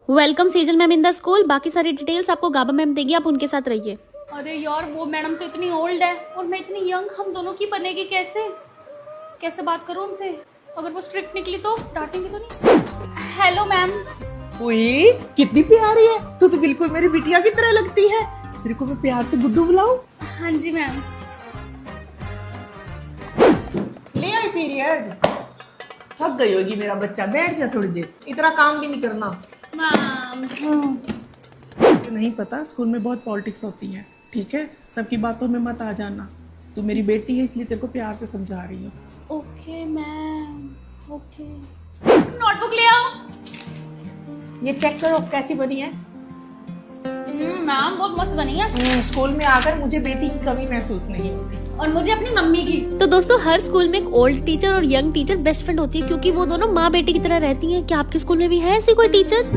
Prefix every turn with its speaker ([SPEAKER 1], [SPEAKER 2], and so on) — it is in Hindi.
[SPEAKER 1] Welcome Sejal ma'am in the school. बाकी सारी डिटेल्स आपको गाबा मैम देगी, आप उनके साथ रहिए।
[SPEAKER 2] अरे यार वो मैडम तो इतनी ओल्ड है और मैं इतनी यंग, हम दोनों की बनेगी कैसे? कैसे बात करूं उनसे? अगर वो स्ट्रिक्ट निकली तो डांटेंगी तो नहीं? Hello ma'am.
[SPEAKER 3] ओए कितनी प्यारी है तू, तो बिल्कुल मेरी बिटिया की तरह लगती है। तेरे को मैं प्यार से गुड्डू बुलाऊं?
[SPEAKER 2] हाँ जी मैम।
[SPEAKER 3] ले आई पीरियड। थक गई होगी मेरा बच्चा, बैठ जा थोड़ी देर, इतना काम भी नहीं करना।
[SPEAKER 2] मैम
[SPEAKER 3] तुझे नहीं पता स्कूल में बहुत पॉलिटिक्स होती है, ठीक है? सबकी बातों में मत आ जाना। तू मेरी बेटी है इसलिए तेरे को प्यार से समझा रही हूँ।
[SPEAKER 2] Okay ma'am, okay. नोटबुक ले आओ।
[SPEAKER 3] ये चेक करो कैसी बनी है।
[SPEAKER 2] मैम बहुत मस्त बनी है।
[SPEAKER 3] स्कूल में आकर मुझे बेटी की कमी महसूस नहीं होती।
[SPEAKER 2] और मुझे अपनी मम्मी की।
[SPEAKER 1] तो दोस्तों, हर स्कूल में एक ओल्ड टीचर और यंग टीचर बेस्ट फ्रेंड होती है, क्योंकि वो दोनों माँ बेटी की तरह रहती हैं। क्या आपके स्कूल में भी है ऐसी कोई टीचर्स?